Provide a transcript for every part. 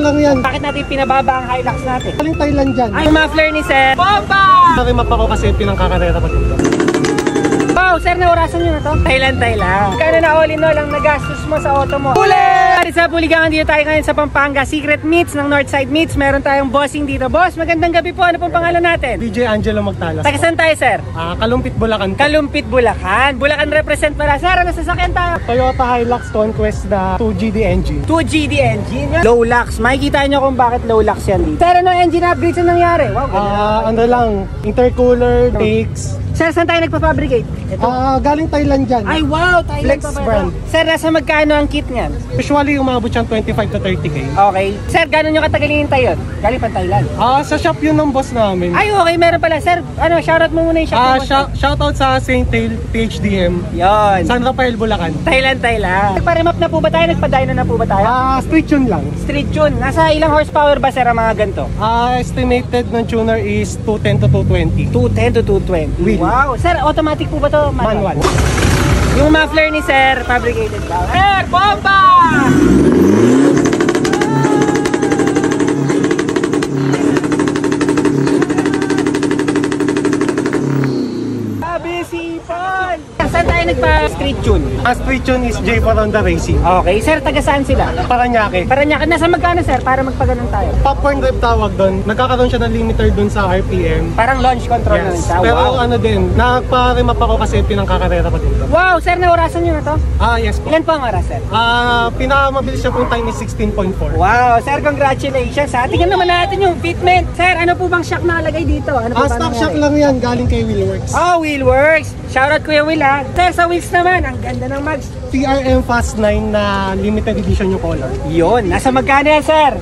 lang yan. Bakit natin pinababa ang Hilux natin? Galing Thailand dyan. Ay, muffler ni Sir. Bomba! Nakimap ako kasi pinangkakarera pa dito. Wow, Sir, naurasan nyo na to? Thailand. Kano na all in all ang nagastos mo sa auto mo? Ulit! Sa Puligangan, dito tayo ngayon sa Pampanga. Secret Meats ng Northside Meats. Meron tayong bossing dito. Boss, magandang gabi po. Ano pong pangalan natin? DJ Angelo Magtalas. Taga saan tayo, Sir? Kalumpit, Bulacan. Kalumpit, Bulacan. Bulacan represent para. Sir, ano sasakyan tayo? Toyota Hilux Conquest na 2GD engine. 2GD engine. Low lux. Makikita nyo kung bakit low lux yan dito. Sir, ano engine upgrades na nangyari? Wow, ano lang, intercooler, brakes. Sir, saan tayo nagpa-fabricate? Ito. Galing Thailand dyan. Ay, wow! Thailand Flex pa ba brand. ito? Sir, nasa magkano ang kit niyan? Usually, umabot siyang 25 to 30K. Okay. Sir, gano'n nyo katagal hinintay yun? Galing pa Thailand. Sa shop yun ng boss namin. Ay, okay. Meron pala. Sir, shoutout mo muna yung shop mo. Shoutout sa St. Tail PHDM. Yun. San Rafael, Bulacan. Thailand. Nagpa-remap na po ba tayo? Nagpa-dyno na po ba tayo? Street tune lang. Street tune. Nasa ilang horsepower ba, sir, ang mga ganito? Estimated ng tuner is 210 to 220. 210 to 220. Wheel. Wow. Sir, automatic po ba to? Manual. Yung muffler ni Sir, fabricated ba? Sir, bomba! Abisipon! Saan tayo nagpa-street tune? Street tune is J for Honda Racing. Okay, sir, taga saan sila? Paranaque. Nasa magkano, sir, para magpaganon tayo? Popcorn drive tawag doon. Nagkakaroon siya ng limiter doon sa RPM. Parang launch control na siya. Pero wow. ano din, nagpa-remap ako kasi pinangkakarera pa dito. Wow, sir, naurasan nyo na to? Yes po. Ilan po ang oras, sir? Pinakamabilis siya pong time is 16.4. Wow, sir, congratulations ha. Tingnan naman natin yung fitment. Sir, ano po bang shock na lagay dito? Ano po Stock shock lang yan, galing kay Wheelworks. Oh, Wheelworks. Shoutout Kuya Will ha. Sir, sa wheels naman, ang ganda ng mags. TRM Fast 9 na limited edition yung color. Yun, nasa magkano yan, sir?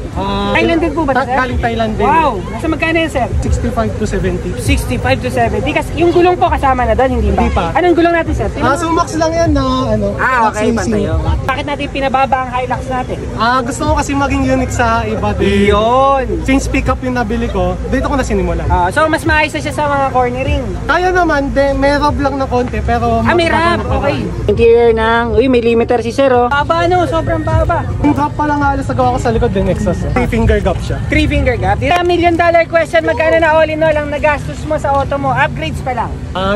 Thailand din po ba, sir? Galing Thailand din. Wow, nasa magkano yan, sir? 65 to 70. 65 to 70. Kasi yung gulong po kasama na doon, hindi ba? Hindi pa. Anong gulong natin, sir? Sumax lang yan na ano. Okay, pantayo. Bakit natin pinababa ang Hilux natin? Gusto ko kasi maging unique sa iba din. Yun. Since pick up yung nabili ko, dito ko na sinimulan. So, mas maayos na siya sa mga cornering. Kaya naman, may rub lang na konti, pero may rub, okay. Interior ng, may limiter si sir, oh. Baba, no? Sobrang baba. Yung gap pa lang halos nagawa ko sa likod din, exhaust. 3-finger gap siya. 3-finger gap. $1 million question, magkano na all in all ang nagastos mo sa auto mo? Upgrades pa lang.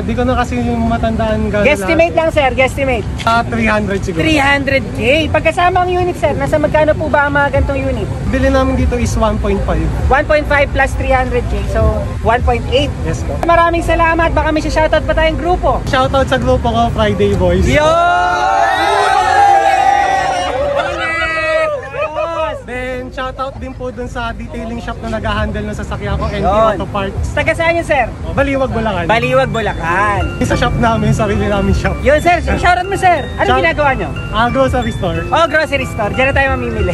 Di ko na kasi yung matandaan gano'n. Guesstimate lang, sir. Guesstimate. 300 siguro. 300K. Pagkasama ang unit, sir, nasa magkano po ba ang mga gantong unit? Bili namin dito is 1.5. 1.5 plus 300K. So, 1.8. Yes po. Maraming salamat. Baka may shoutout pa tayong grupo. Shoutout sa grupo ko, Friday Boys. Yo! Then, shoutout din po dun sa detailing shop na nag-handle ng sasakyan ko, NT Auto Parts. Taga saan yun, sir? Baliwag, Bulacan. Baliwag, Bulacan. Sa shop namin, sarili namin shop. Yun, sir. Shoutout mo, sir. Anong ginagawa nyo? Grocery store. Oh, grocery store. Diyan na tayo mamimili.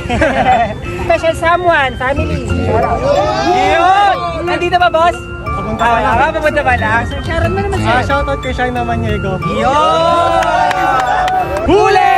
Special someone, family. Shoutout. Yun! Nandito ba, boss? Papunta pa lang. Papunta pa lang. So, shoutout mo naman, sir. Shoutout kay Shaina Maniego. Yun! Huli!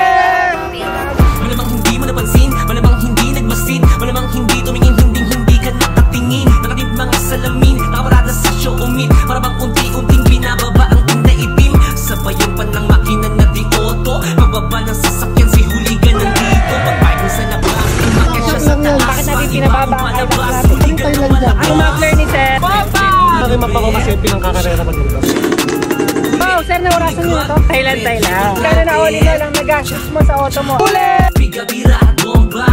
Malamang hindi mo napansin, malamang hindi nagmasid, malamang hindi tumingin, hindi ka nakatingin. Nakatid mga salamin, nakaparada sa show umid, para bang unti-unting binababa ang tinda itim. Sabayan pa ng makina na di-auto, pagbaba ng sasakyan si huligan nandito. Pag-park mo sa labas, umakit siya sa taas. Bakit natin pinababa ang Hilux natin? Thailand dyan. Ang muffler ni sir. Papa! Nakimap ako kasi pinangkakarera pa dito. Wow, sir, naurasan nyo na to? Thailand. Kano na all in all ang nagastos mo sa auto mo? Ulit! Bigabira at bomba,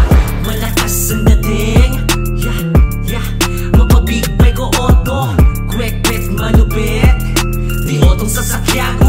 malakas ang dating. Mapabig bike o auto, kwek-kwek malupit. Di otong sasakyan